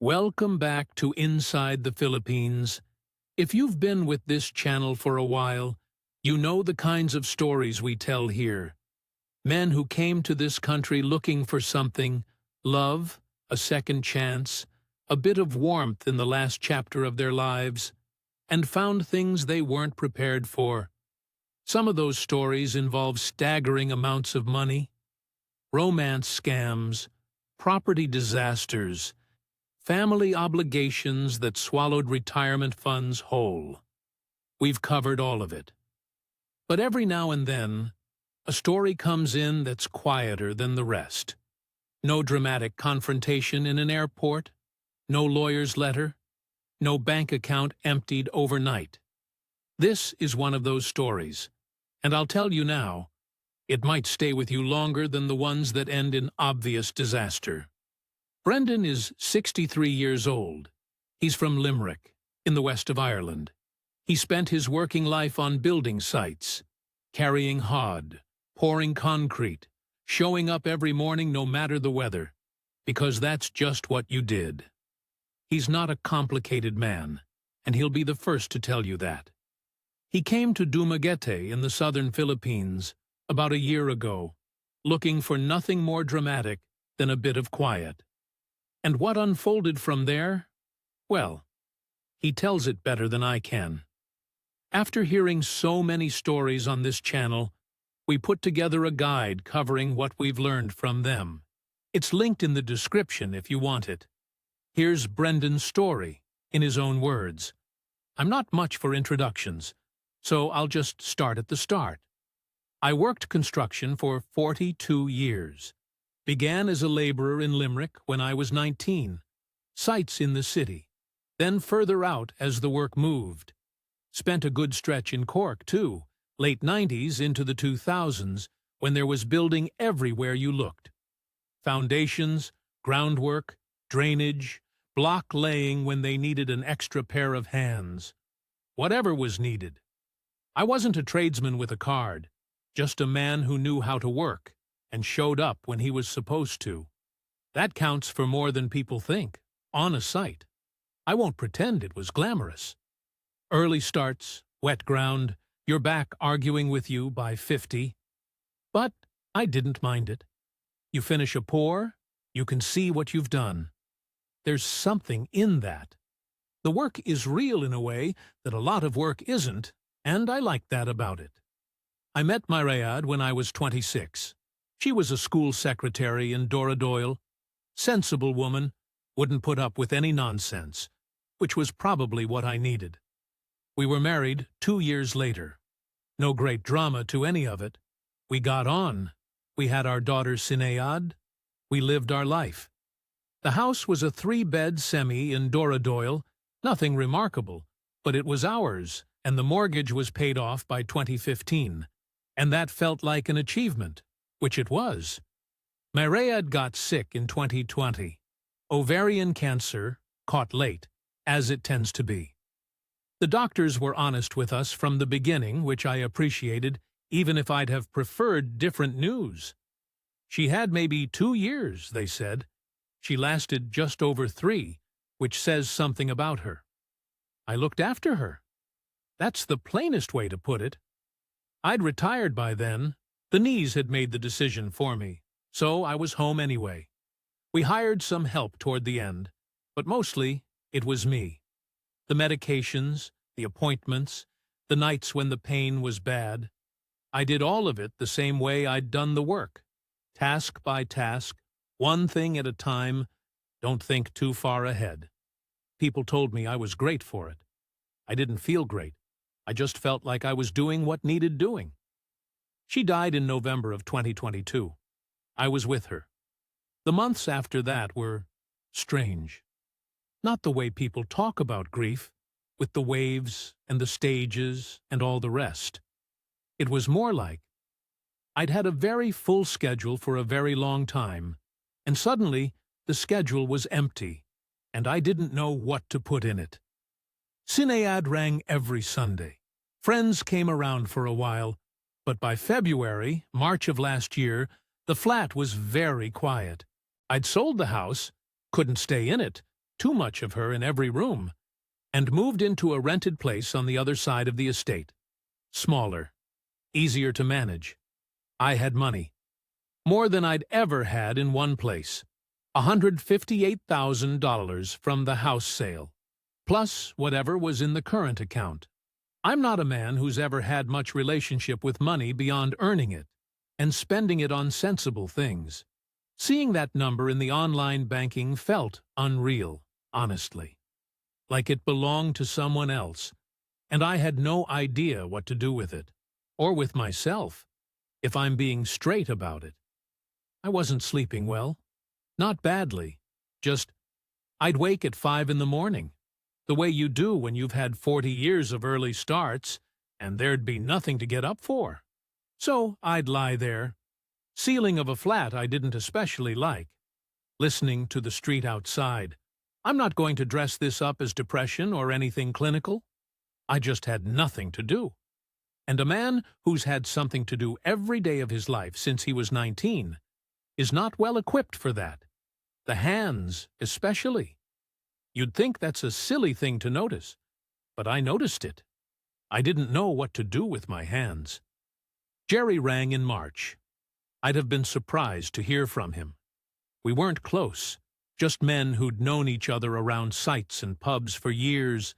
Welcome back to Inside the Philippines. If you've been with this channel for a while, you know the kinds of stories we tell here. Men who came to this country looking for something, love, a second chance, a bit of warmth in the last chapter of their lives, and found things they weren't prepared for. Some of those stories involve staggering amounts of money, romance scams, property disasters, family obligations that swallowed retirement funds whole. We've covered all of it. But every now and then, a story comes in that's quieter than the rest. No dramatic confrontation in an airport, no lawyer's letter, no bank account emptied overnight. This is one of those stories, and I'll tell you now, it might stay with you longer than the ones that end in obvious disaster. Brendan is 63 years old. He's from Limerick, in the west of Ireland. He spent his working life on building sites, carrying hod, pouring concrete, showing up every morning no matter the weather, because that's just what you did. He's not a complicated man, and he'll be the first to tell you that. He came to Dumaguete in the southern Philippines about a year ago, looking for nothing more dramatic than a bit of quiet. And what unfolded from there? Well, he tells it better than I can. After hearing so many stories on this channel, we put together a guide covering what we've learned from them. It's linked in the description if you want it. Here's Brendan's story, in his own words. I'm not much for introductions, so I'll just start at the start. I worked construction for 42 years. Began as a laborer in Limerick when I was 19, sites in the city, then further out as the work moved. Spent a good stretch in Cork, too, late 90s into the 2000s, when there was building everywhere you looked. Foundations, groundwork, drainage, block laying when they needed an extra pair of hands. Whatever was needed. I wasn't a tradesman with a card, just a man who knew how to work and showed up when he was supposed to. That counts for more than people think, on a site. I won't pretend it was glamorous. Early starts, wet ground, you're back arguing with you by 50. But I didn't mind it. You finish a pour, you can see what you've done. There's something in that. The work is real in a way that a lot of work isn't, and I like that about it. I met Maid when I was 26. She was a school secretary in Doyle, sensible woman, wouldn't put up with any nonsense, which was probably what I needed. We were married 2 years later. No great drama to any of it. We got on. We had our daughter Sinead. We lived our life. The house was a 3-bed semi in Doyle, nothing remarkable, but it was ours, and the mortgage was paid off by 2015, and that felt like an achievement. Which it was. Maid got sick in 2020. Ovarian cancer, caught late, as it tends to be. The doctors were honest with us from the beginning, which I appreciated, even if I'd have preferred different news. She had maybe 2 years, they said. She lasted just over 3, which says something about her. I looked after her. That's the plainest way to put it. I'd retired by then. The knees had made the decision for me, so I was home anyway. We hired some help toward the end, but mostly it was me. The medications, the appointments, the nights when the pain was bad. I did all of it the same way I'd done the work. Task by task, one thing at a time, don't think too far ahead. People told me I was great for it. I didn't feel great. I just felt like I was doing what needed doing. She died in November of 2022. I was with her. The months after that were strange. Not the way people talk about grief, with the waves and the stages and all the rest. It was more like I'd had a very full schedule for a very long time, and suddenly the schedule was empty, and I didn't know what to put in it. Sinead rang every Sunday. Friends came around for a while, but by February, March of last year, the flat was very quiet. I'd sold the house, couldn't stay in it, too much of her in every room, and moved into a rented place on the other side of the estate. Smaller, easier to manage. I had money. More than I'd ever had in one place. $158,000 from the house sale, plus whatever was in the current account. I'm not a man who's ever had much relationship with money beyond earning it and spending it on sensible things. Seeing that number in the online banking felt unreal, honestly. Like it belonged to someone else, and I had no idea what to do with it, or with myself, if I'm being straight about it. I wasn't sleeping well. Not badly. Just, I'd wake at 5 in the morning, the way you do when you've had 40 years of early starts, and there'd be nothing to get up for. So I'd lie there, ceiling of a flat I didn't especially like, listening to the street outside. I'm not going to dress this up as depression or anything clinical. I just had nothing to do. And a man who's had something to do every day of his life since he was 19 is not well equipped for that. The hands, especially. You'd think that's a silly thing to notice, but I noticed it. I didn't know what to do with my hands. Jerry rang in March. I'd have been surprised to hear from him. We weren't close, just men who'd known each other around sites and pubs for years,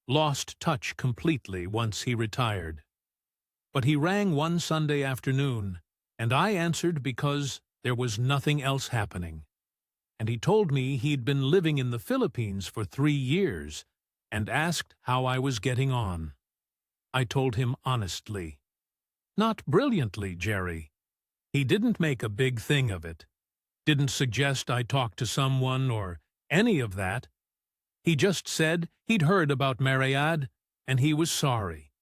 lost touch completely once he retired. But he rang one Sunday afternoon, and I answered because there was nothing else happening. And he told me he'd been living in the Philippines for 3 years and asked how I was getting on. I told him honestly. Not brilliantly, Jerry. He didn't make a big thing of it. Didn't suggest I talk to someone or any of that. He just said he'd heard about Maid and he was sorry.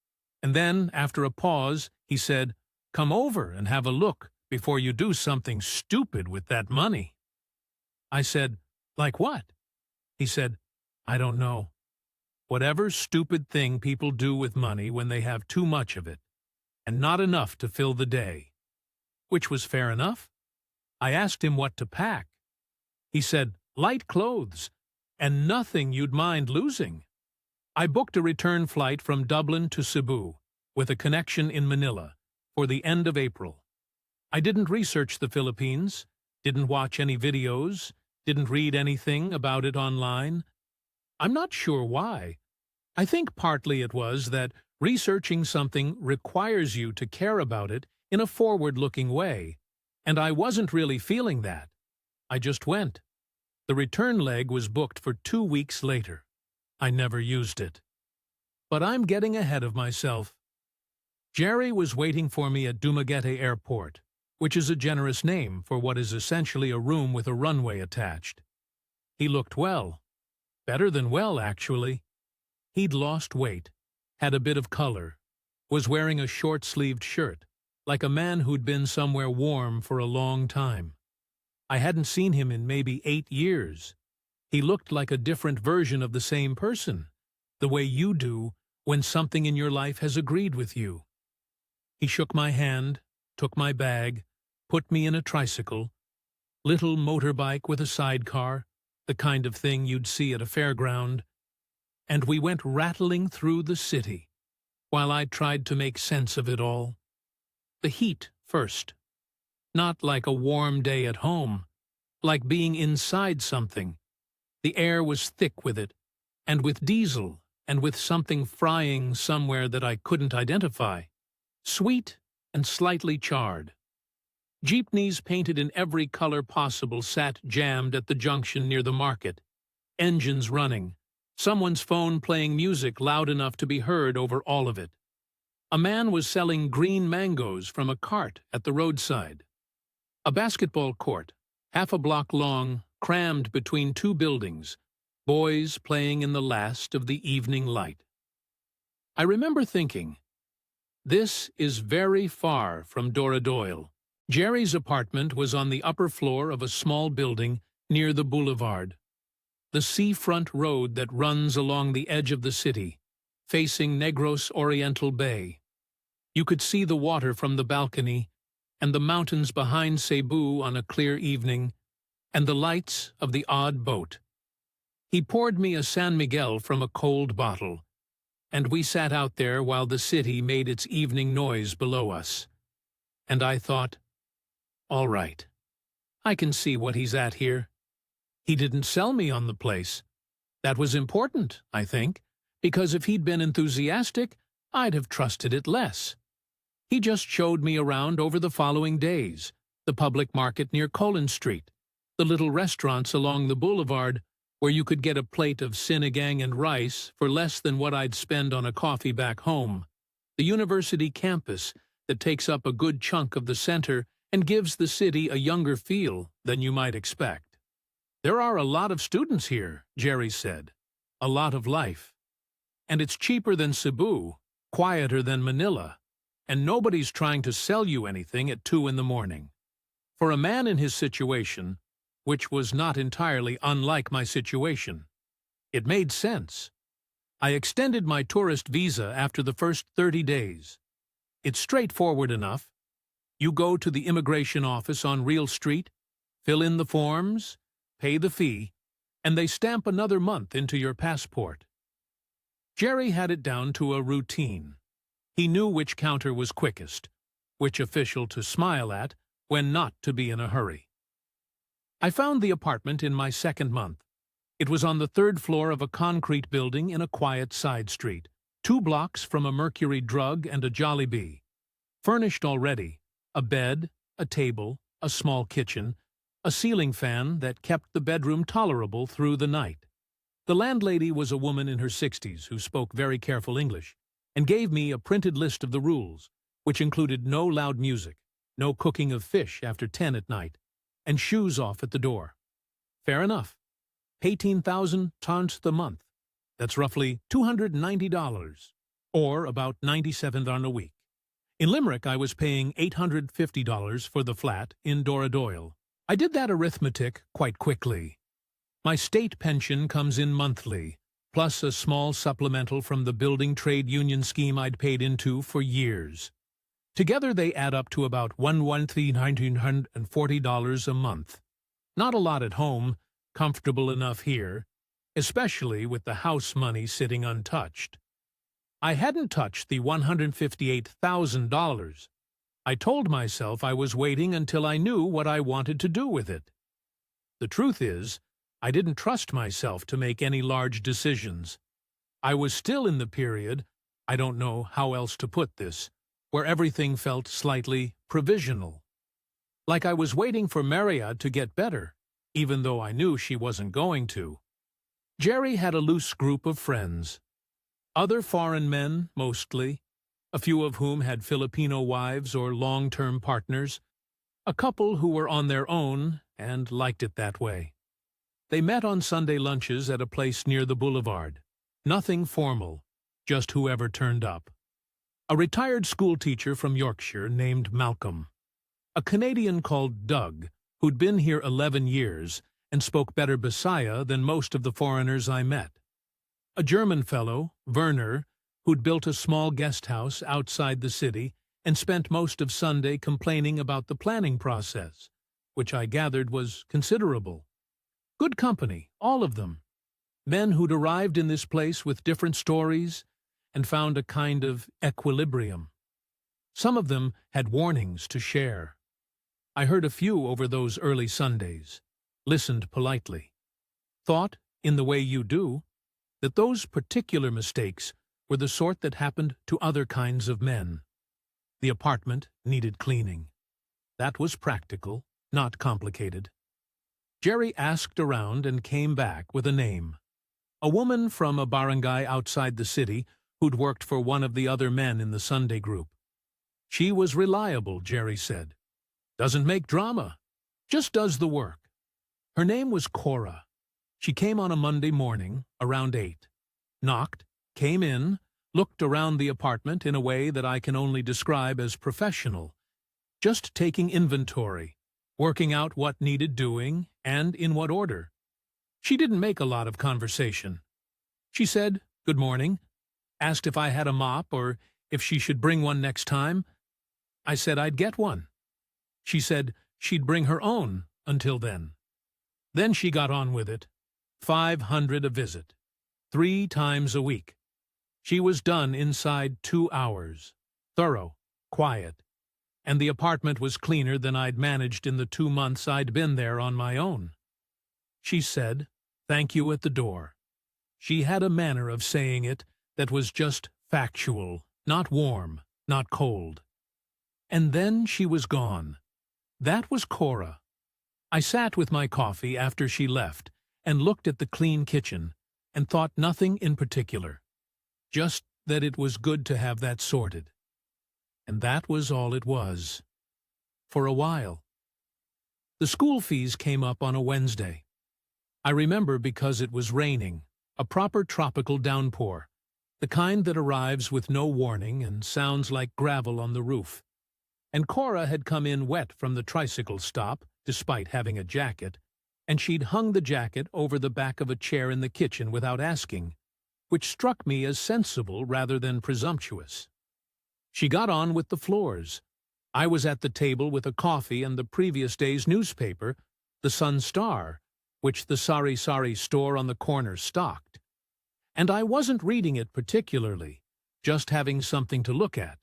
And then, after a pause, he said, "Come over and have a look before you do something stupid with that money." I said, "Like what?" He said, "I don't know. Whatever stupid thing people do with money when they have too much of it, and not enough to fill the day." Which was fair enough. I asked him what to pack. He said, "Light clothes, and nothing you'd mind losing." I booked a return flight from Dublin to Cebu, with a connection in Manila, for the end of April. I didn't research the Philippines, didn't watch any videos, didn't read anything about it online. I'm not sure why. I think partly it was that researching something requires you to care about it in a forward-looking way, and I wasn't really feeling that. I just went. The return leg was booked for 2 weeks later. I never used it. But I'm getting ahead of myself. Jerry was waiting for me at Dumaguete Airport, which is a generous name for what is essentially a room with a runway attached. He looked well. Better than well, actually. He'd lost weight, had a bit of color, was wearing a short-sleeved shirt, like a man who'd been somewhere warm for a long time. I hadn't seen him in maybe 8 years. He looked like a different version of the same person, the way you do when something in your life has agreed with you. He shook my hand, took my bag, put me in a tricycle, little motorbike with a sidecar, the kind of thing you'd see at a fairground, and we went rattling through the city, while I tried to make sense of it all. The heat first. Not like a warm day at home, like being inside something. The air was thick with it, and with diesel, and with something frying somewhere that I couldn't identify. Sweet and slightly charred. Jeepneys painted in every color possible sat jammed at the junction near the market. Engines running. Someone's phone playing music loud enough to be heard over all of it. A man was selling green mangoes from a cart at the roadside. A basketball court, half a block long, crammed between 2 buildings, boys playing in the last of the evening light. I remember thinking, this is very far from Dora Doyle. Jerry's apartment was on the upper floor of a small building near the boulevard, the seafront road that runs along the edge of the city, facing Negros Oriental Bay. You could see the water from the balcony, and the mountains behind Cebu on a clear evening, and the lights of the odd boat. He poured me a San Miguel from a cold bottle, and we sat out there while the city made its evening noise below us. And I thought, all right, I can see what he's at here. He didn't sell me on the place. That was important, I think, because if he'd been enthusiastic, I'd have trusted it less. He just showed me around over the following days, the public market near Colin Street, the little restaurants along the boulevard where you could get a plate of sinigang and rice for less than what I'd spend on a coffee back home, the university campus that takes up a good chunk of the center and gives the city a younger feel than you might expect. There are a lot of students here, Jerry said. A lot of life. And it's cheaper than Cebu, quieter than Manila, and nobody's trying to sell you anything at 2 in the morning. For a man in his situation, which was not entirely unlike my situation, it made sense. I extended my tourist visa after the first 30 days. It's straightforward enough. You go to the immigration office on Real Street, fill in the forms, pay the fee, and they stamp another month into your passport. Jerry had it down to a routine. He knew which counter was quickest, which official to smile at, when not to be in a hurry. I found the apartment in my second month. It was on the 3rd floor of a concrete building in a quiet side street, 2 blocks from a Mercury Drug and a Jollibee. Furnished already, a bed, a table, a small kitchen, a ceiling fan that kept the bedroom tolerable through the night. The landlady was a woman in her 60s who spoke very careful English and gave me a printed list of the rules, which included no loud music, no cooking of fish after 10 at night, and shoes off at the door. Fair enough. 18,000 times the month. That's roughly $290, or about 97 on a week. In Limerick, I was paying $850 for the flat in Doradoyle. I did that arithmetic quite quickly. My state pension comes in monthly, plus a small supplemental from the building trade union scheme I'd paid into for years. Together they add up to about $1,940 a month. Not a lot at home, comfortable enough here, especially with the house money sitting untouched. I hadn't touched the $158,000. I told myself I was waiting until I knew what I wanted to do with it. The truth is, I didn't trust myself to make any large decisions. I was still in the period, I don't know how else to put this, where everything felt slightly provisional. Like I was waiting for Maria to get better, even though I knew she wasn't going to. Jerry had a loose group of friends. Other foreign men, mostly, a few of whom had Filipino wives or long-term partners, a couple who were on their own and liked it that way. They met on Sunday lunches at a place near the boulevard. Nothing formal, just whoever turned up. A retired schoolteacher from Yorkshire named Malcolm. A Canadian called Doug, who'd been here 11 years and spoke better Bisaya than most of the foreigners I met. A German fellow, Werner, who'd built a small guest house outside the city and spent most of Sunday complaining about the planning process, which I gathered was considerable. Good company, all of them. Men who'd arrived in this place with different stories and found a kind of equilibrium. Some of them had warnings to share. I heard a few over those early Sundays, listened politely, thought, in the way you do, that those particular mistakes were the sort that happened to other kinds of men. The apartment needed cleaning. That was practical, not complicated. Jerry asked around and came back with a name. A woman from a barangay outside the city who'd worked for one of the other men in the Sunday group. She was reliable, Jerry said. Doesn't make drama, just does the work. Her name was Cora. She came on a Monday morning, around 8. Knocked, came in, looked around the apartment in a way that I can only describe as professional, just taking inventory, working out what needed doing and in what order. She didn't make a lot of conversation. She said, "Good morning," asked if I had a mop or if she should bring one next time. I said I'd get one. She said she'd bring her own until then. Then she got on with it. 500 a visit, 3 times a week. She was done inside 2 hours. Thorough, quiet, and the apartment was cleaner than I'd managed in the 2 months I'd been there on my own. She said, "Thank you" at the door. She had a manner of saying it that was just factual, not warm, not cold. And then she was gone. That was Cora. I sat with my coffee after she left and looked at the clean kitchen and thought nothing in particular, just that it was good to have that sorted. And that was all it was. For a while. The school fees came up on a Wednesday. I remember because it was raining, a proper tropical downpour, the kind that arrives with no warning and sounds like gravel on the roof. And Cora had come in wet from the tricycle stop, despite having a jacket, and she'd hung the jacket over the back of a chair in the kitchen without asking, which struck me as sensible rather than presumptuous. She got on with the floors. I was at the table with a coffee and the previous day's newspaper, the Sun-Star, which the Sari Sari store on the corner stocked. And I wasn't reading it particularly, just having something to look at.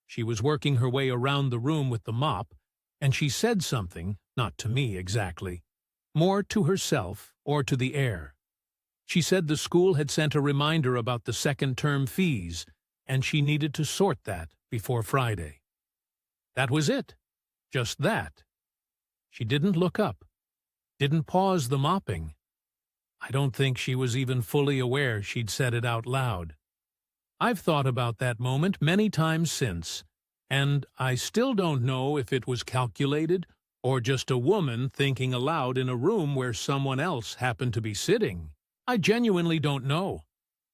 She was working her way around the room with the mop, and she said something, not to me exactly, more to herself or to the air. She said the school had sent a reminder about the second-term fees, and she needed to sort that before Friday. That was it. Just that. She didn't look up, didn't pause the mopping. I don't think she was even fully aware she'd said it out loud. I've thought about that moment many times since, and I still don't know if it was calculated or just a woman thinking aloud in a room where someone else happened to be sitting. I genuinely don't know,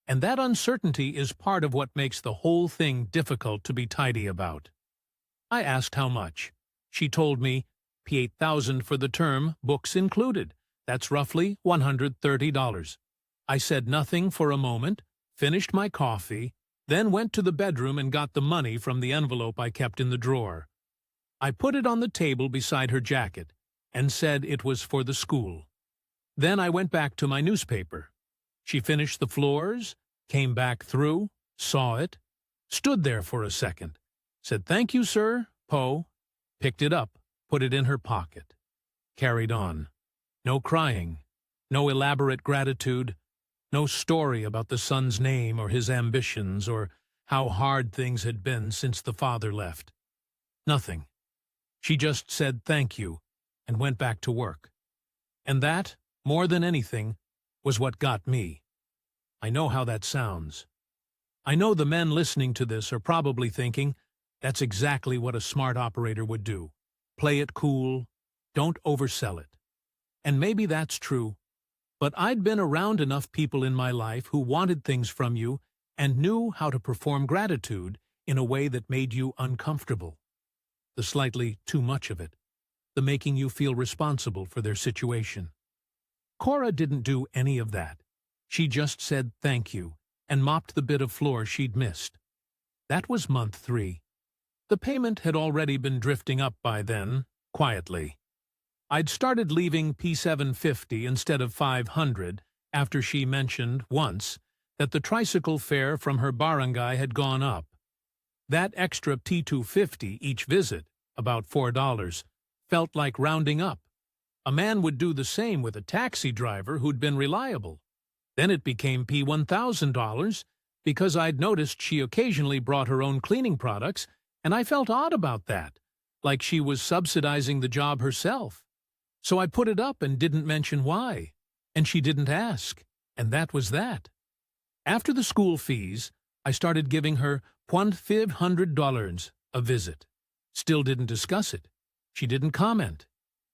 and that uncertainty is part of what makes the whole thing difficult to be tidy about. I asked how much. She told me, P8,000 for the term, books included. That's roughly $130. I said nothing for a moment, finished my coffee, then went to the bedroom and got the money from the envelope I kept in the drawer. I put it on the table beside her jacket and said it was for the school. Then I went back to my newspaper. She finished the floors, came back through, saw it, stood there for a second, said, "Thank you, sir, Poe," picked it up, put it in her pocket, carried on. No crying, no elaborate gratitude, no story about the son's name or his ambitions or how hard things had been since the father left. Nothing. She just said thank you and went back to work. And that, more than anything, was what got me. I know how that sounds. I know the men listening to this are probably thinking, that's exactly what a smart operator would do. Play it cool, don't oversell it. And maybe that's true. But I'd been around enough people in my life who wanted things from you and knew how to perform gratitude in a way that made you uncomfortable. The slightly too much of it. The making you feel responsible for their situation. Cora didn't do any of that. She just said thank you and mopped the bit of floor she'd missed. That was month 3. The payment had already been drifting up by then, quietly. I'd started leaving P750 instead of 500 after she mentioned, once, that the tricycle fare from her barangay had gone up. That extra P250 each visit, about $4, felt like rounding up. A man would do the same with a taxi driver who'd been reliable. Then it became P1,000 because I'd noticed she occasionally brought her own cleaning products, and I felt odd about that, like she was subsidizing the job herself. So I put it up and didn't mention why, and she didn't ask, and that was that. After the school fees, I started giving her $1,500 a visit. Still didn't discuss it. She didn't comment.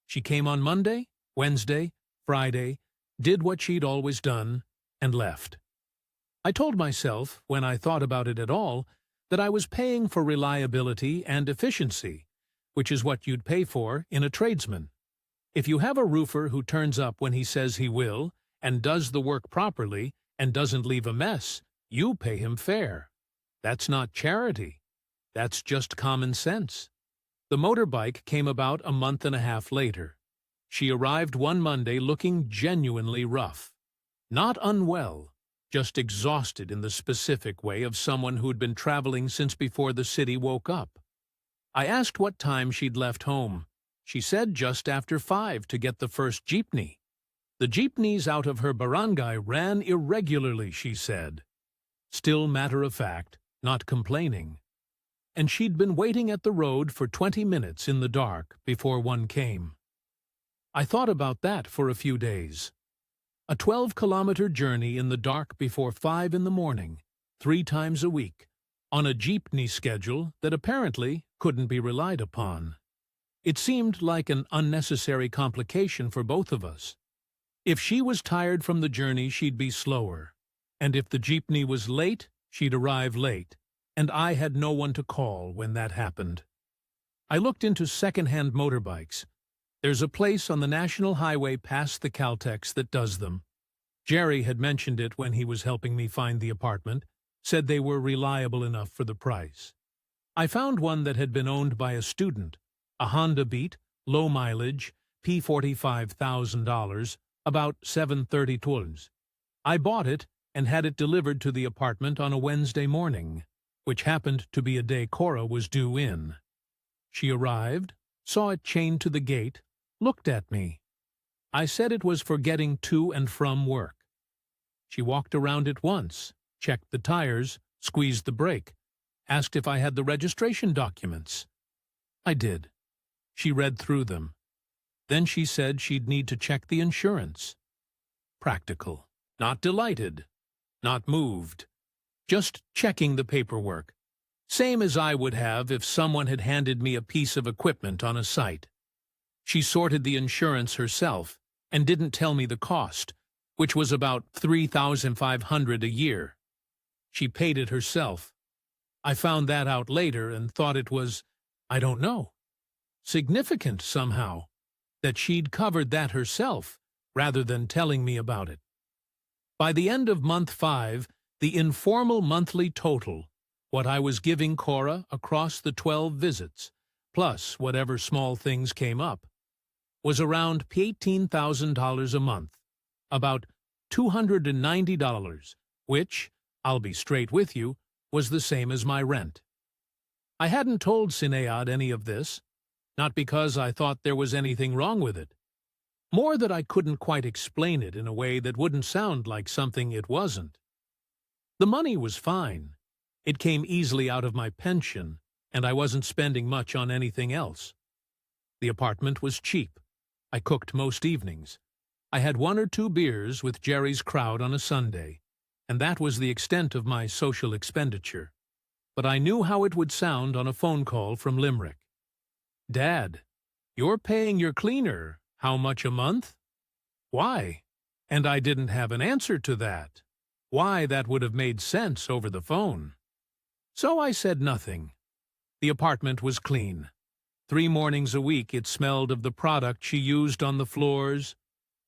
She came on Monday, Wednesday, Friday, did what she'd always done, and left. I told myself, when I thought about it at all, that I was paying for reliability and efficiency, which is what you'd pay for in a tradesman. If you have a roofer who turns up when he says he will, and does the work properly, and doesn't leave a mess, you pay him fair. That's not charity. That's just common sense. The motorbike came about a month and a half later. She arrived one Monday looking genuinely rough. Not unwell, just exhausted in the specific way of someone who'd been traveling since before the city woke up. I asked what time she'd left home. She said just after 5 to get the first jeepney. The jeepneys out of her barangay ran irregularly, she said. Still matter of fact, not complaining. And she'd been waiting at the road for 20 minutes in the dark before one came. I thought about that for a few days. A 12-kilometer journey in the dark before 5 in the morning, 3 times a week, on a jeepney schedule that apparently couldn't be relied upon. It seemed like an unnecessary complication for both of us. If she was tired from the journey, she'd be slower. And if the jeepney was late, she'd arrive late. And I had no one to call when that happened. I looked into second-hand motorbikes. There's a place on the National Highway past the Caltex that does them. Jerry had mentioned it when he was helping me find the apartment, said they were reliable enough for the price. I found one that had been owned by a student, a Honda Beat, low mileage, $45,000, about 730 tons. I bought it and had it delivered to the apartment on a Wednesday morning, which happened to be a day Cora was due in. She arrived, saw it chained to the gate, looked at me. I said it was for getting to and from work. She walked around it once, checked the tires, squeezed the brake, asked if I had the registration documents. I did. She read through them. Then she said she'd need to check the insurance. Practical. Not delighted. Not moved. Just checking the paperwork. Same as I would have if someone had handed me a piece of equipment on a site. She sorted the insurance herself and didn't tell me the cost, which was about $3,500 a year. She paid it herself. I found that out later and thought it was, I don't know, significant somehow, that she'd covered that herself rather than telling me about it. By the end of month 5, the informal monthly total, what I was giving Cora across the 12 visits, plus whatever small things came up, was around $18,000 a month, about $290, which, I'll be straight with you, was the same as my rent. I hadn't told Sinead any of this, not because I thought there was anything wrong with it, more that I couldn't quite explain it in a way that wouldn't sound like something it wasn't. The money was fine. It came easily out of my pension, and I wasn't spending much on anything else. The apartment was cheap. I cooked most evenings. I had 1 or 2 beers with Jerry's crowd on a Sunday, and that was the extent of my social expenditure. But I knew how it would sound on a phone call from Limerick. "Dad, you're paying your cleaner how much a month?" Why? And I didn't have an answer to that. Why that would have made sense over the phone. So I said nothing. The apartment was clean. 3 mornings a week it smelled of the product she used on the floors,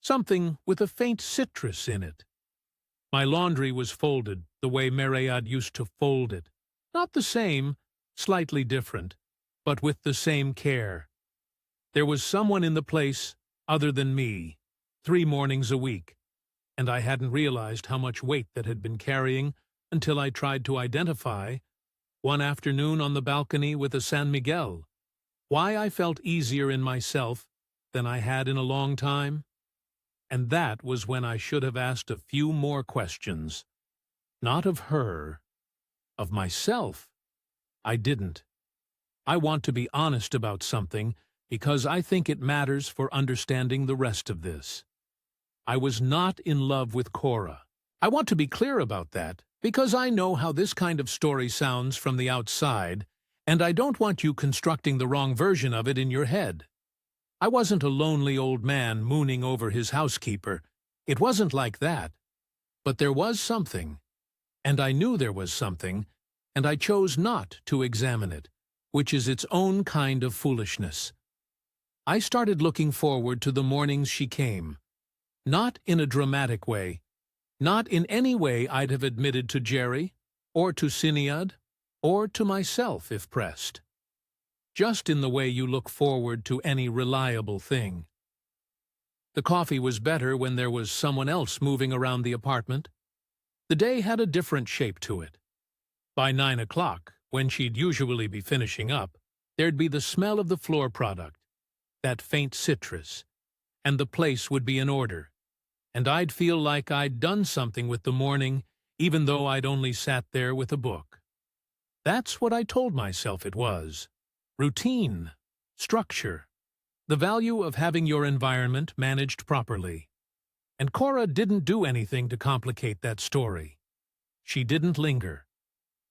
something with a faint citrus in it. My laundry was folded the way Maryad used to fold it. Not the same, slightly different, but with the same care. There was someone in the place other than me, 3 mornings a week, and I hadn't realized how much weight that had been carrying until I tried to identify, one afternoon on the balcony with a San Miguel, why I felt easier in myself than I had in a long time. And that was when I should have asked a few more questions. Not of her, of myself. I didn't. I want to be honest about something because I think it matters for understanding the rest of this. I was not in love with Cora. I want to be clear about that because I know how this kind of story sounds from the outside, and I don't want you constructing the wrong version of it in your head. I wasn't a lonely old man mooning over his housekeeper. It wasn't like that. But there was something, and I knew there was something, and I chose not to examine it, which is its own kind of foolishness. I started looking forward to the mornings she came. Not in a dramatic way. Not in any way I'd have admitted to Jerry, or to Sinead, or to myself if pressed. Just in the way you look forward to any reliable thing. The coffee was better when there was someone else moving around the apartment. The day had a different shape to it. By 9 o'clock, when she'd usually be finishing up, there'd be the smell of the floor product, that faint citrus, and the place would be in order. And I'd feel like I'd done something with the morning, even though I'd only sat there with a book. That's what I told myself it was. Routine, structure, the value of having your environment managed properly. And Cora didn't do anything to complicate that story. She didn't linger.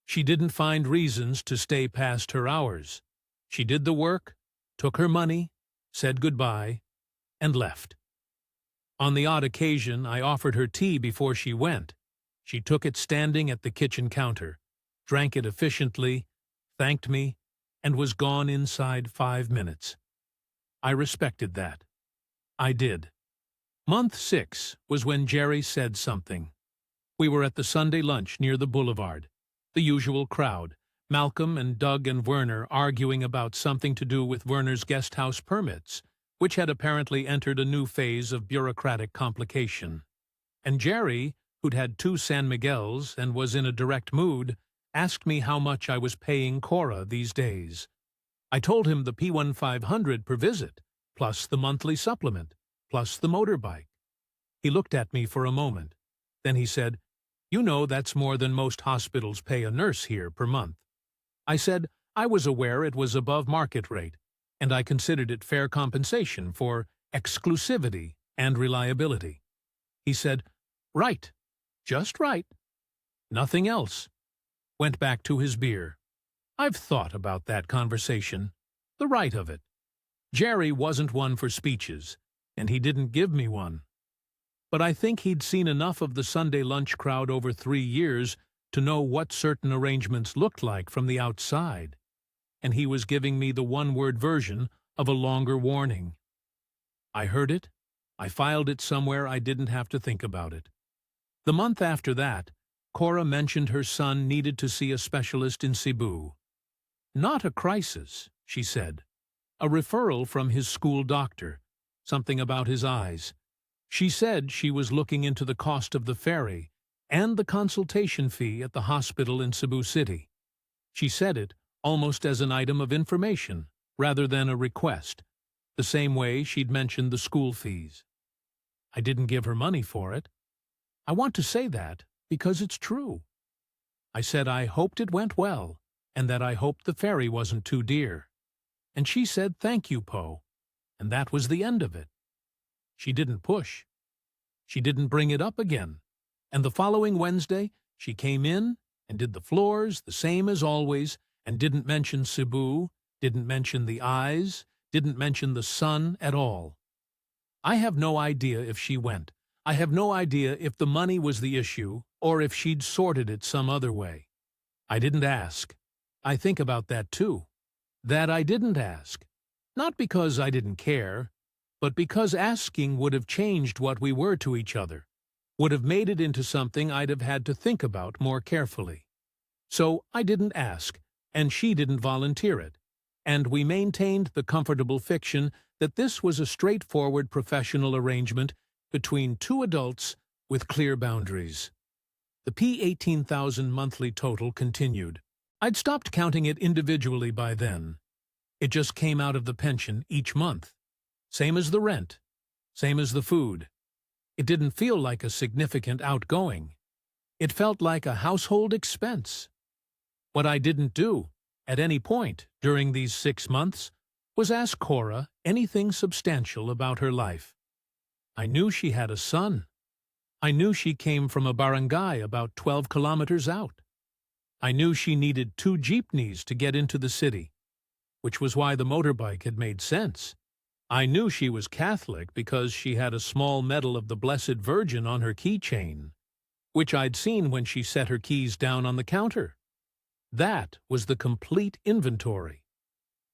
She didn't find reasons to stay past her hours. She did the work, took her money, said goodbye, and left. On the odd occasion, I offered her tea before she went. She took it standing at the kitchen counter, drank it efficiently, thanked me, and was gone inside 5 minutes. I respected that. I did. Month 6 was when Jerry said something. We were at the Sunday lunch near the boulevard. The usual crowd, Malcolm and Doug and Werner arguing about something to do with Werner's guest house permits, which had apparently entered a new phase of bureaucratic complication. And Jerry, who'd had 2 San Miguels and was in a direct mood, asked me how much I was paying Cora these days. I told him the P1500 per visit, plus the monthly supplement, plus the motorbike. He looked at me for a moment. Then he said, "You know that's more than most hospitals pay a nurse here per month." I said I was aware it was above market rate, and I considered it fair compensation for exclusivity and reliability. He said, "Right, just right. Nothing else." Went back to his beer. I've thought about that conversation, the right of it. Jerry wasn't one for speeches, and he didn't give me one. But I think he'd seen enough of the Sunday lunch crowd over 3 years to know what certain arrangements looked like from the outside, and he was giving me the one-word version of a longer warning. I heard it. I filed it somewhere I didn't have to think about it. The month after that, Cora mentioned her son needed to see a specialist in Cebu. Not a crisis, she said. A referral from his school doctor, something about his eyes. She said she was looking into the cost of the ferry and the consultation fee at the hospital in Cebu City. She said it almost as an item of information rather than a request, the same way she'd mentioned the school fees. I didn't give her money for it. I want to say that because it's true. I said I hoped it went well, and that I hoped the ferry wasn't too dear. And she said, "Thank you, Poe," and that was the end of it. She didn't push. She didn't bring it up again, and the following Wednesday she came in and did the floors the same as always, and didn't mention Cebu, didn't mention the eyes, didn't mention the sun at all. I have no idea if she went. I have no idea if the money was the issue or if she'd sorted it some other way. I didn't ask. I think about that too. That I didn't ask. Not because I didn't care, but because asking would have changed what we were to each other, would have made it into something I'd have had to think about more carefully. So I didn't ask, and she didn't volunteer it, and we maintained the comfortable fiction that this was a straightforward professional arrangement between 2 adults with clear boundaries. The P18,000 monthly total continued. I'd stopped counting it individually by then. It just came out of the pension each month. Same as the rent. Same as the food. It didn't feel like a significant outgoing. It felt like a household expense. What I didn't do, at any point during these 6 months, was ask Cora anything substantial about her life. I knew she had a son. I knew she came from a barangay about 12 kilometers out. I knew she needed 2 jeepneys to get into the city, which was why the motorbike had made sense. I knew she was Catholic because she had a small medal of the Blessed Virgin on her keychain, which I'd seen when she set her keys down on the counter. That was the complete inventory.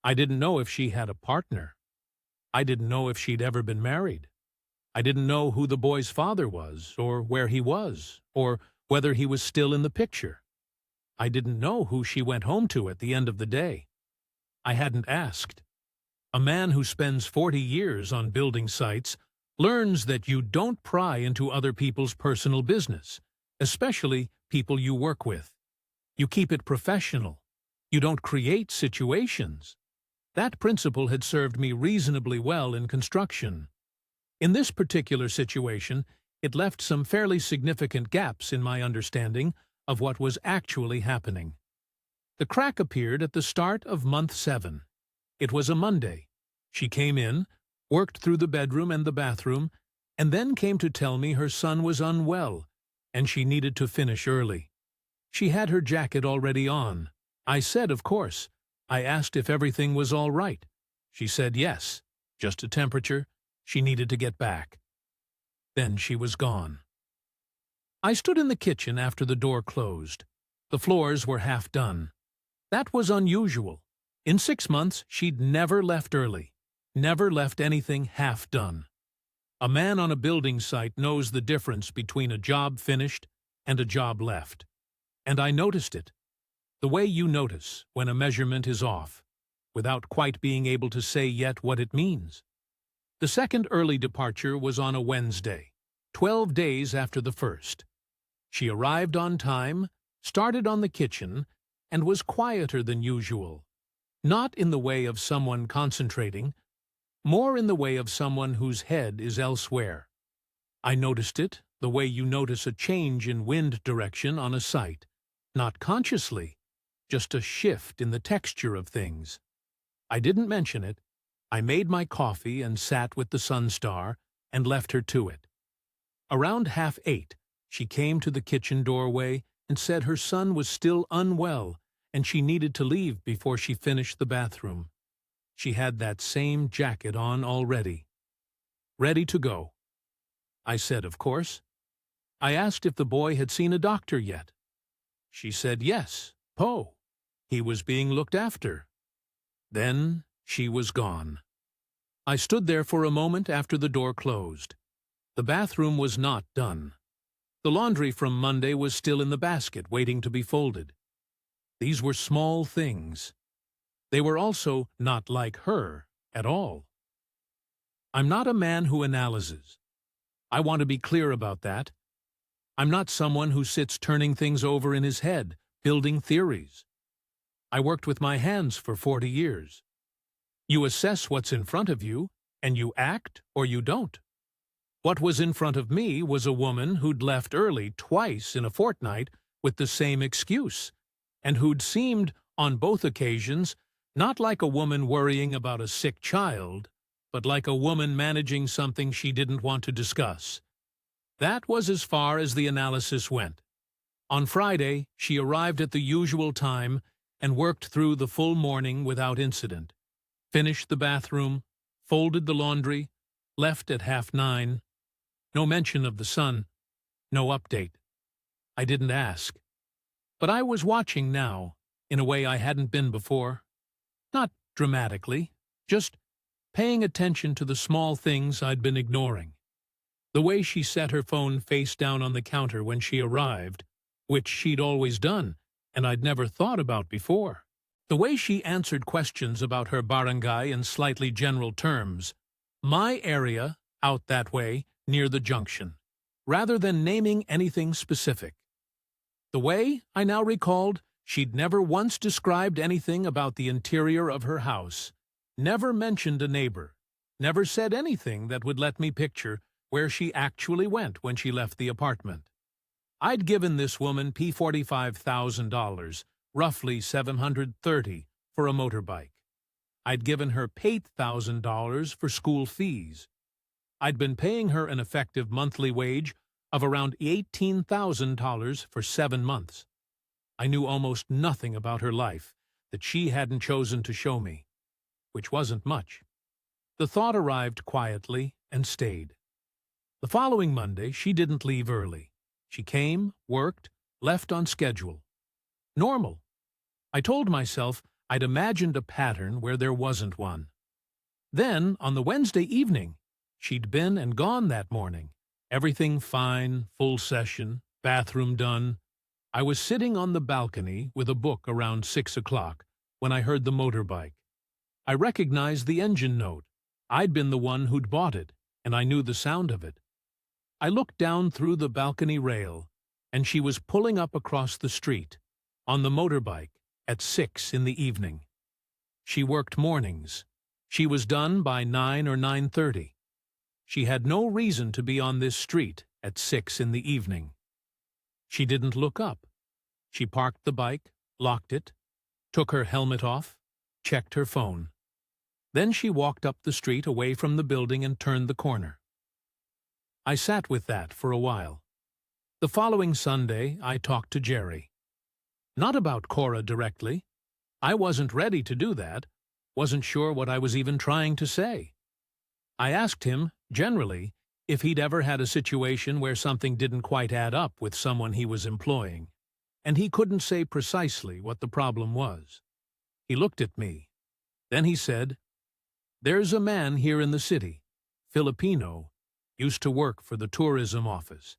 I didn't know if she had a partner. I didn't know if she'd ever been married. I didn't know who the boy's father was, or where he was, or whether he was still in the picture. I didn't know who she went home to at the end of the day. I hadn't asked. A man who spends 40 years on building sites learns that you don't pry into other people's personal business, especially people you work with. You keep it professional. You don't create situations. That principle had served me reasonably well in construction. In this particular situation, it left some fairly significant gaps in my understanding of what was actually happening. The crack appeared at the start of month 7. It was a Monday. She came in, worked through the bedroom and the bathroom, and then came to tell me her son was unwell, and she needed to finish early. She had her jacket already on. I said, of course. I asked if everything was all right. She said yes, just a temperature. She needed to get back. Then she was gone. I stood in the kitchen after the door closed. The floors were half done. That was unusual. In 6 months, she'd never left early, never left anything half done. A man on a building site knows the difference between a job finished and a job left. And I noticed it. The way you notice when a measurement is off, without quite being able to say yet what it means. The second early departure was on a Wednesday, 12 days after the first. She arrived on time, started on the kitchen, and was quieter than usual. Not in the way of someone concentrating, more in the way of someone whose head is elsewhere. I noticed it the way you notice a change in wind direction on a site, not consciously, just a shift in the texture of things. I didn't mention it. I made my coffee and sat with the Sunstar and left her to it. Around 7:30, she came to the kitchen doorway and said her son was still unwell and she needed to leave before she finished the bathroom. She had that same jacket on already. Ready to go. I said, of course. I asked if the boy had seen a doctor yet. She said yes, Poe. He was being looked after. Then she was gone. I stood there for a moment after the door closed. The bathroom was not done. The laundry from Monday was still in the basket, waiting to be folded. These were small things. They were also not like her at all. I'm not a man who analyzes. I want to be clear about that. I'm not someone who sits turning things over in his head, building theories. I worked with my hands for 40 years. You assess what's in front of you, and you act or you don't. What was in front of me was a woman who'd left early twice in a fortnight with the same excuse, and who'd seemed, on both occasions, not like a woman worrying about a sick child, but like a woman managing something she didn't want to discuss. That was as far as the analysis went. On Friday, she arrived at the usual time and worked through the full morning without incident. Finished the bathroom, folded the laundry, left at 9:30. No mention of the son, no update. I didn't ask. But I was watching now, in a way I hadn't been before. Not dramatically, just paying attention to the small things I'd been ignoring. The way she set her phone face down on the counter when she arrived, which she'd always done, and I'd never thought about before. The way she answered questions about her barangay in slightly general terms. My area, out that way, near the junction, rather than naming anything specific. The way, I now recalled, she'd never once described anything about the interior of her house, never mentioned a neighbor, never said anything that would let me picture where she actually went when she left the apartment. I'd given this woman $45,000, roughly $730, for a motorbike. I'd given her $8,000 for school fees. I'd been paying her an effective monthly wage of around $18,000 for 7 months. I knew almost nothing about her life that she hadn't chosen to show me, which wasn't much. The thought arrived quietly and stayed. The following Monday, she didn't leave early. She came, worked, left on schedule. Normal. I told myself I'd imagined a pattern where there wasn't one. Then, on the Wednesday evening, she'd been and gone that morning. Everything fine, full session, bathroom done. I was sitting on the balcony with a book around 6 o'clock when I heard the motorbike. I recognized the engine note. I'd been the one who'd bought it, and I knew the sound of it. I looked down through the balcony rail, and she was pulling up across the street, on the motorbike, at 6 in the evening. She worked mornings. She was done by 9 or 9:30. She had no reason to be on this street at 6 in the evening. She didn't look up. She parked the bike, locked it, took her helmet off, checked her phone. Then she walked up the street away from the building and turned the corner. I sat with that for a while. The following Sunday, I talked to Jerry. Not about Cora directly. I wasn't ready to do that, wasn't sure what I was even trying to say. I asked him, generally, if he'd ever had a situation where something didn't quite add up with someone he was employing, and he couldn't say precisely what the problem was. He looked at me. Then he said, "There's a man here in the city, Filipino, used to work for the tourism office.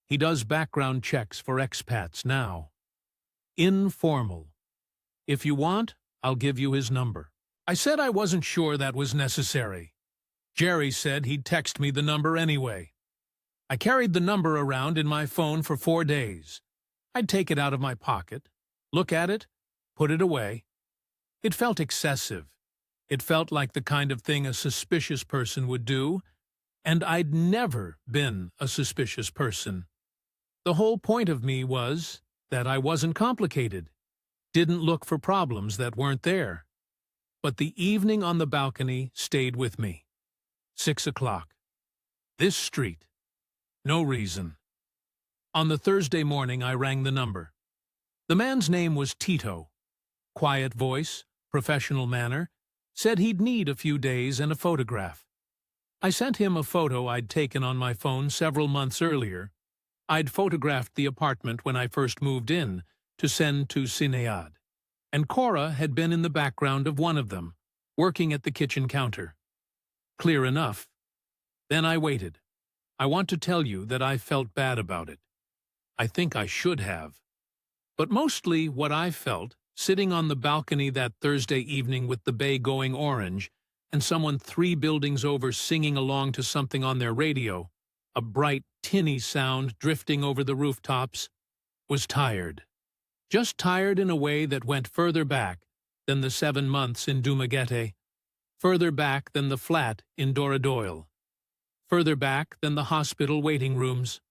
He does background checks for expats now. Informal. If you want, I'll give you his number." I said I wasn't sure that was necessary. Jerry said he'd text me the number anyway. I carried the number around in my phone for 4 days. I'd take it out of my pocket, look at it, put it away. It felt excessive. It felt like the kind of thing a suspicious person would do, and I'd never been a suspicious person. The whole point of me was that I wasn't complicated, didn't look for problems that weren't there. But the evening on the balcony stayed with me. 6 o'clock. This street. No reason. On the Thursday morning, I rang the number. The man's name was Tito. Quiet voice, professional manner, said he'd need a few days and a photograph. I sent him a photo I'd taken on my phone several months earlier. I'd photographed the apartment when I first moved in to send to Sinead, and Cora had been in the background of one of them, working at the kitchen counter. Clear enough. Then I waited. I want to tell you that I felt bad about it. I think I should have. But mostly what I felt, sitting on the balcony that Thursday evening with the bay going orange, and someone 3 buildings over singing along to something on their radio, a bright, tinny sound drifting over the rooftops, was tired. Just tired in a way that went further back than the 7 months in Dumaguete, further back than the flat in Doradoyle, further back than the hospital waiting rooms.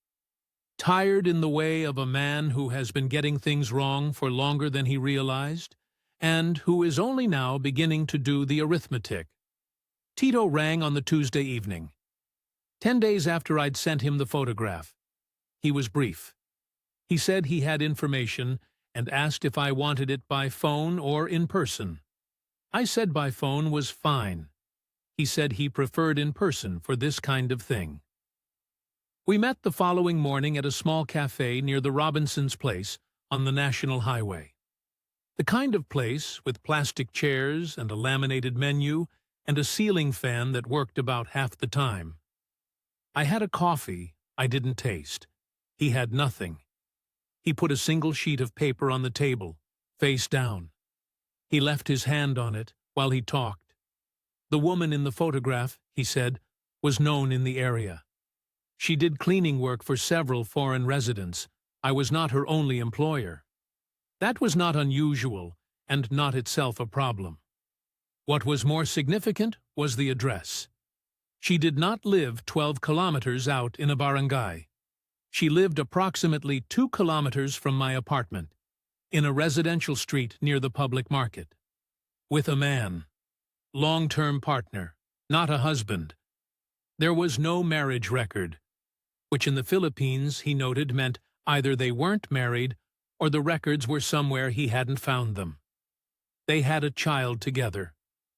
Tired in the way of a man who has been getting things wrong for longer than he realized, and who is only now beginning to do the arithmetic. Tito rang on the Tuesday evening. 10 days after I'd sent him the photograph. He was brief. He said he had information and asked if I wanted it by phone or in person. I said by phone was fine. He said he preferred in person for this kind of thing. We met the following morning at a small cafe near the Robinsons' place on the National Highway. The kind of place with plastic chairs and a laminated menu and a ceiling fan that worked about half the time. I had a coffee I didn't taste. He had nothing. He put a single sheet of paper on the table, face down. He left his hand on it while he talked. The woman in the photograph, he said, was known in the area. She did cleaning work for several foreign residents. I was not her only employer. That was not unusual and not itself a problem. What was more significant was the address. She did not live 12 kilometers out in a barangay. She lived approximately 2 kilometers from my apartment, in a residential street near the public market. With a man. Long-term partner, not a husband. There was no marriage record, which in the Philippines, he noted, meant either they weren't married or the records were somewhere he hadn't found them. They had a child together,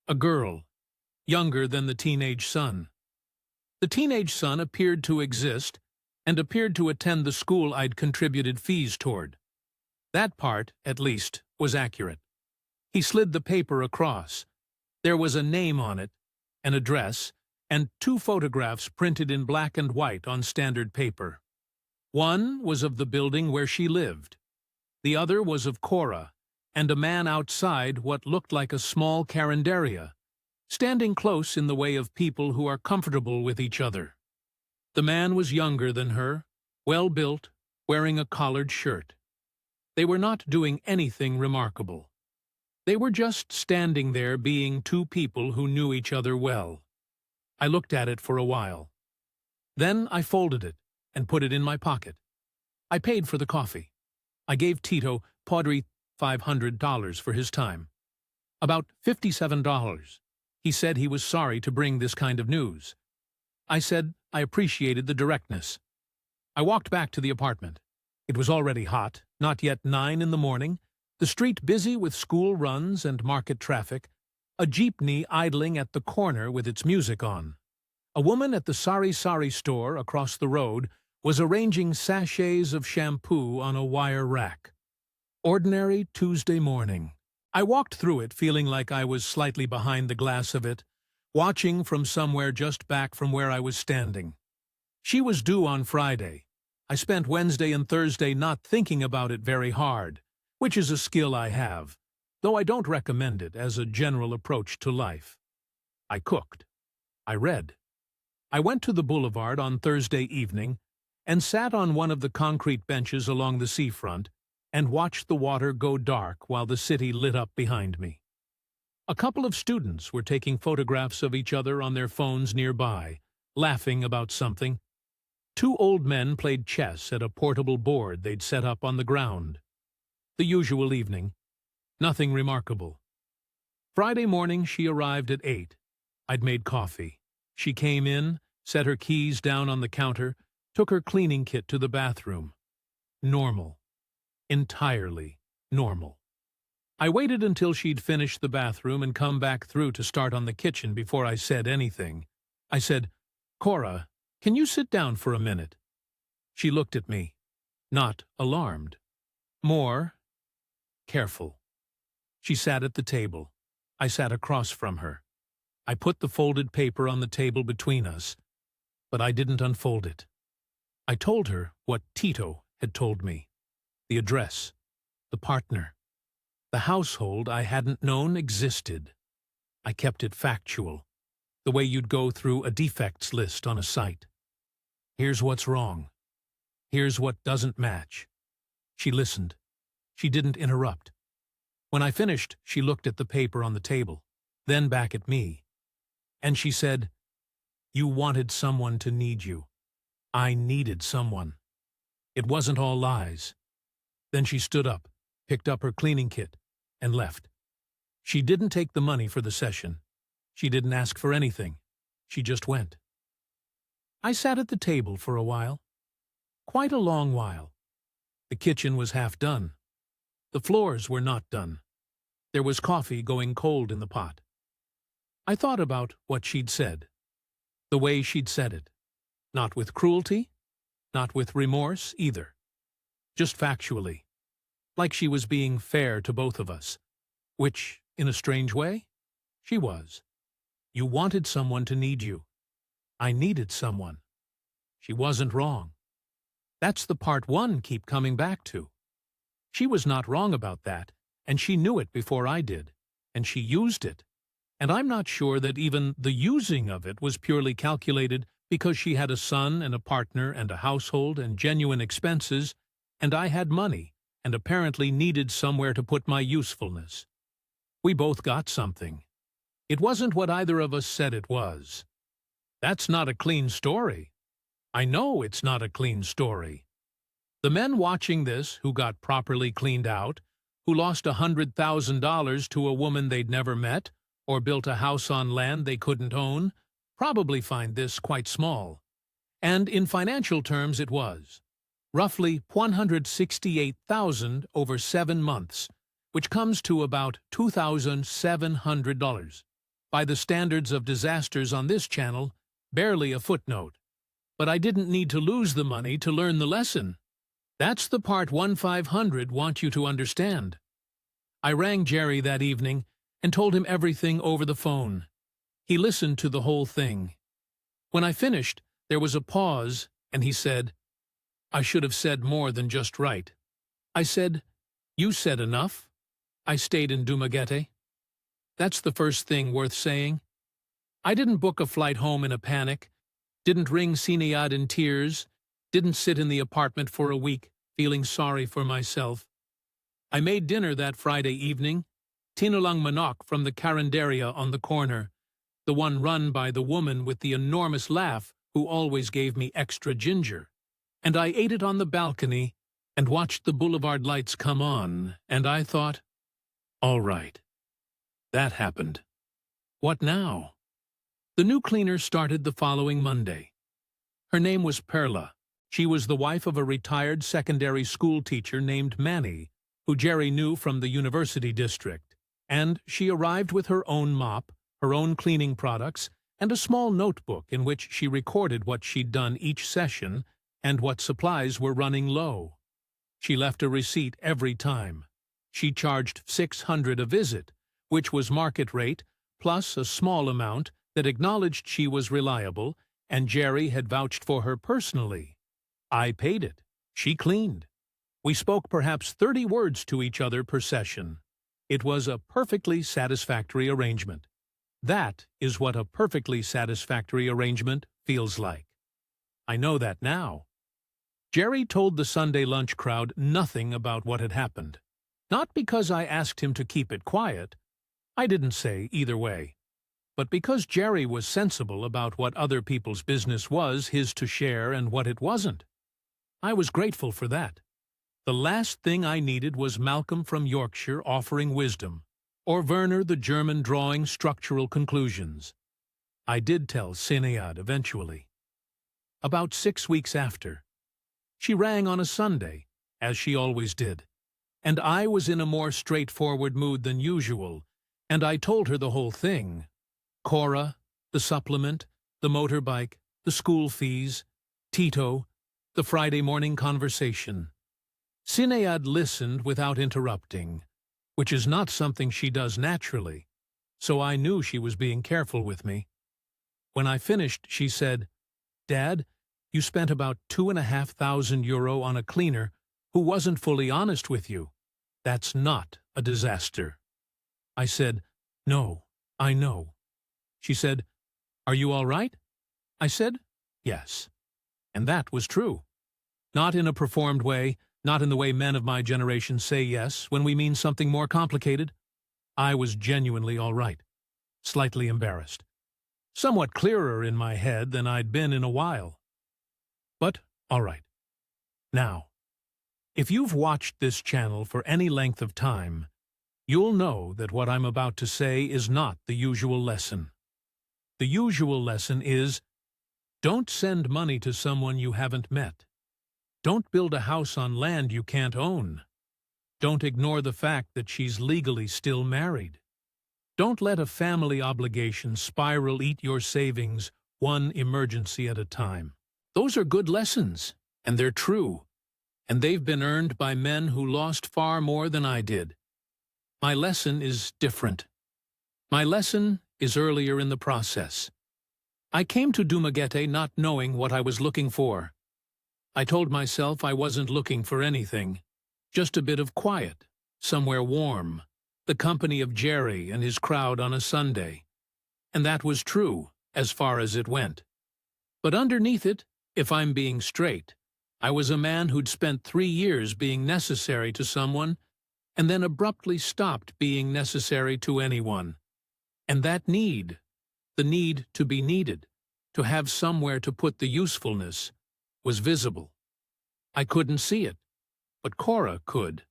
a girl, younger than the teenage son. The teenage son appeared to exist and appeared to attend the school I'd contributed fees toward. That part, at least, was accurate. He slid the paper across. There was a name on it, an address, and 2 photographs printed in black and white on standard paper. One was of the building where she lived. The other was of Cora, and a man outside what looked like a small carinderia, standing close in the way of people who are comfortable with each other. The man was younger than her, well-built, wearing a collared shirt. They were not doing anything remarkable. They were just standing there being two people who knew each other well. I looked at it for a while. Then I folded it and put it in my pocket. I paid for the coffee. I gave Tito Padre $500 for his time. About $57. He said he was sorry to bring this kind of news. I said I appreciated the directness. I walked back to the apartment. It was already hot, not yet 9 in the morning, the street busy with school runs and market traffic, a jeepney idling at the corner with its music on. A woman at the Sari Sari store across the road was arranging sachets of shampoo on a wire rack. Ordinary Tuesday morning. I walked through it feeling like I was slightly behind the glass of it, watching from somewhere just back from where I was standing. She was due on Friday. I spent Wednesday and Thursday not thinking about it very hard, which is a skill I have, though I don't recommend it as a general approach to life. I cooked. I read. I went to the boulevard on Thursday evening and sat on one of the concrete benches along the seafront and watched the water go dark while the city lit up behind me. A couple of students were taking photographs of each other on their phones nearby, laughing about something. 2 old men played chess at a portable board they'd set up on the ground. The usual evening. Nothing remarkable. Friday morning she arrived at 8. I'd made coffee. She came in, set her keys down on the counter, took her cleaning kit to the bathroom. Normal. Entirely normal. I waited until she'd finished the bathroom and come back through to start on the kitchen before I said anything. I said, "Cora, can you sit down for a minute?" She looked at me, not alarmed. More careful. She sat at the table. I sat across from her. I put the folded paper on the table between us, but I didn't unfold it. I told her what Tito had told me. The address, the partner, the household I hadn't known existed. I kept it factual, the way you'd go through a defects list on a site. Here's what's wrong. Here's what doesn't match. She listened. She didn't interrupt. When I finished, she looked at the paper on the table, then back at me. And she said, "You wanted someone to need you. I needed someone. It wasn't all lies." Then she stood up, picked up her cleaning kit, and left. She didn't take the money for the session. She didn't ask for anything. She just went. I sat at the table for a while. Quite a long while. The kitchen was half done. The floors were not done. There was coffee going cold in the pot. I thought about what she'd said. The way she'd said it. Not with cruelty, not with remorse either. Just factually. Like she was being fair to both of us. Which, in a strange way, she was. You wanted someone to need you. I needed someone. She wasn't wrong. That's the part one keep coming back to. She was not wrong about that, and she knew it before I did, and she used it. And I'm not sure that even the using of it was purely calculated because she had a son and a partner and a household and genuine expenses, and I had money and apparently needed somewhere to put my usefulness. We both got something. It wasn't what either of us said it was. That's not a clean story. I know it's not a clean story. The men watching this who got properly cleaned out, who lost $100,000 to a woman they'd never met, or built a house on land they couldn't own, probably find this quite small. And in financial terms it was. Roughly $168,000 over 7 months, which comes to about $2,700. By the standards of disasters on this channel, barely a footnote. But I didn't need to lose the money to learn the lesson. That's the part 1/500 want you to understand. I rang Jerry that evening and told him everything over the phone. He listened to the whole thing. When I finished, there was a pause, and he said, "I should have said more than just right." I said, "You said enough. I stayed in Dumaguete." That's the first thing worth saying. I didn't book a flight home in a panic, didn't ring Sinead in tears, didn't sit in the apartment for a week, feeling sorry for myself. I made dinner that Friday evening, tinulang manok from the carinderia on the corner, the one run by the woman with the enormous laugh who always gave me extra ginger. And I ate it on the balcony and watched the boulevard lights come on, and I thought, all right, that happened. What now? The new cleaner started the following Monday. Her name was Perla. She was the wife of a retired secondary school teacher named Manny, who Jerry knew from the university district, and she arrived with her own mop, her own cleaning products, and a small notebook in which she recorded what she'd done each session and what supplies were running low. She left a receipt every time. She charged $600 a visit, which was market rate, plus a small amount that acknowledged she was reliable, and Jerry had vouched for her personally. I paid it. She cleaned. We spoke perhaps 30 words to each other per session. It was a perfectly satisfactory arrangement. That is what a perfectly satisfactory arrangement feels like. I know that now. Jerry told the Sunday lunch crowd nothing about what had happened. Not because I asked him to keep it quiet. I didn't say either way. But because Jerry was sensible about what other people's business was his to share and what it wasn't. I was grateful for that. The last thing I needed was Malcolm from Yorkshire offering wisdom, or Werner the German drawing structural conclusions. I did tell Sinead eventually. About 6 weeks after. She rang on a Sunday, as she always did, and I was in a more straightforward mood than usual, and I told her the whole thing. Cora, the supplement, the motorbike, the school fees, Tito, the Friday morning conversation. Sinead listened without interrupting, which is not something she does naturally, so I knew she was being careful with me. When I finished, she said, "Dad, you spent about €2,500 on a cleaner who wasn't fully honest with you. That's not a disaster." I said, "No, I know." She said, "Are you all right?" I said, "Yes." And that was true. Not in a performed way, not in the way men of my generation say yes when we mean something more complicated. I was genuinely all right, slightly embarrassed, somewhat clearer in my head than I'd been in a while. But all right. Now, if you've watched this channel for any length of time, you'll know that what I'm about to say is not the usual lesson. The usual lesson is, don't send money to someone you haven't met. Don't build a house on land you can't own. Don't ignore the fact that she's legally still married. Don't let a family obligation spiral eat your savings one emergency at a time. Those are good lessons, and they're true, and they've been earned by men who lost far more than I did. My lesson is different. My lesson is earlier in the process. I came to Dumaguete not knowing what I was looking for. I told myself I wasn't looking for anything, just a bit of quiet, somewhere warm, the company of Jerry and his crowd on a Sunday. And that was true, as far as it went. But underneath it, if I'm being straight, I was a man who'd spent 3 years being necessary to someone and then abruptly stopped being necessary to anyone. And that need, the need to be needed, to have somewhere to put the usefulness, was visible. I couldn't see it, but Cora could.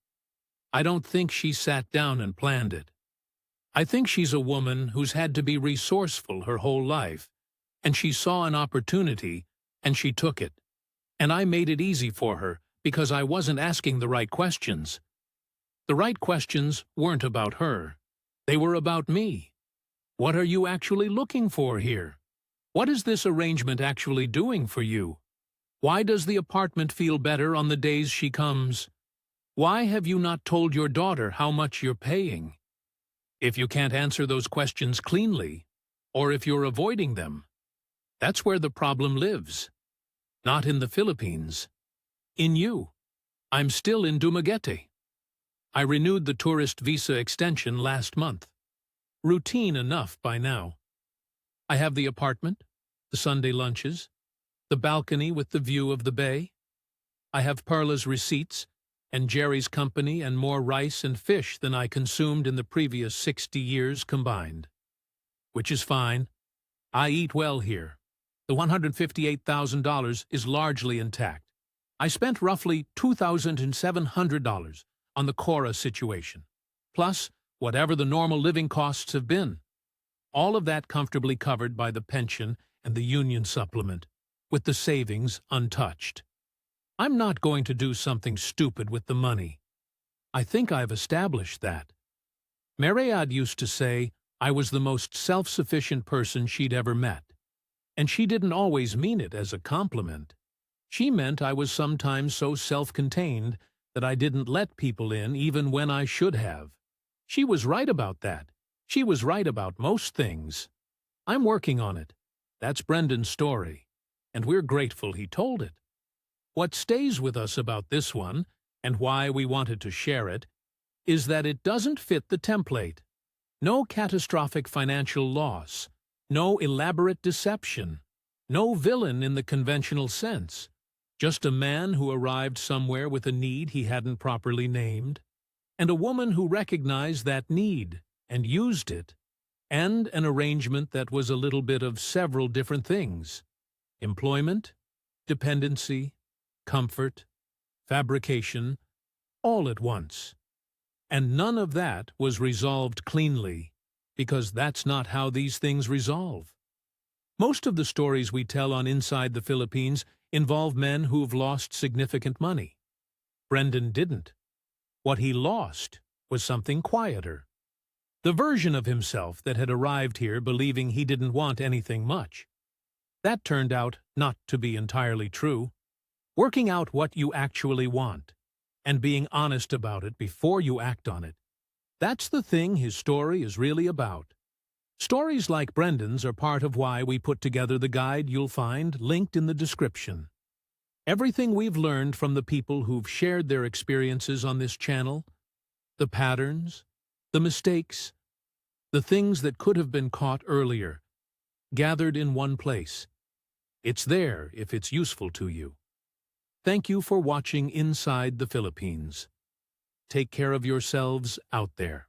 I don't think she sat down and planned it. I think she's a woman who's had to be resourceful her whole life, and she saw an opportunity, and she took it. And I made it easy for her, because I wasn't asking the right questions. The right questions weren't about her. They were about me. What are you actually looking for here? What is this arrangement actually doing for you? Why does the apartment feel better on the days she comes? Why have you not told your daughter how much you're paying? If you can't answer those questions cleanly, or if you're avoiding them, that's where the problem lives. Not in the Philippines. In you. I'm still in Dumaguete. I renewed the tourist visa extension last month. Routine enough by now. I have the apartment, the Sunday lunches, the balcony with the view of the bay. I have Perla's receipts, and Jerry's company, and more rice and fish than I consumed in the previous 60 years combined. Which is fine. I eat well here. The $158,000 is largely intact. I spent roughly $2,700 on the Cora situation, plus whatever the normal living costs have been. All of that comfortably covered by the pension and the union supplement, with the savings untouched. I'm not going to do something stupid with the money. I think I've established that. Maryad used to say I was the most self-sufficient person she'd ever met. And she didn't always mean it as a compliment. She meant I was sometimes so self-contained that I didn't let people in even when I should have. She was right about that. She was right about most things. I'm working on it. That's Brendan's story, and we're grateful he told it. What stays with us about this one, and why we wanted to share it, is that it doesn't fit the template. No catastrophic financial loss, no elaborate deception, no villain in the conventional sense, just a man who arrived somewhere with a need he hadn't properly named, and a woman who recognized that need and used it, and an arrangement that was a little bit of several different things: employment, dependency, comfort, fabrication, all at once. And none of that was resolved cleanly, because that's not how these things resolve. Most of the stories we tell on Inside the Philippines involve men who've lost significant money. Brendan didn't. What he lost was something quieter. The version of himself that had arrived here believing he didn't want anything much. That turned out not to be entirely true. Working out what you actually want, and being honest about it before you act on it, that's the thing his story is really about. Stories like Brendan's are part of why we put together the guide you'll find linked in the description. Everything we've learned from the people who've shared their experiences on this channel, the patterns, the mistakes, the things that could have been caught earlier, gathered in one place. It's there if it's useful to you. Thank you for watching Inside the Philippines. Take care of yourselves out there.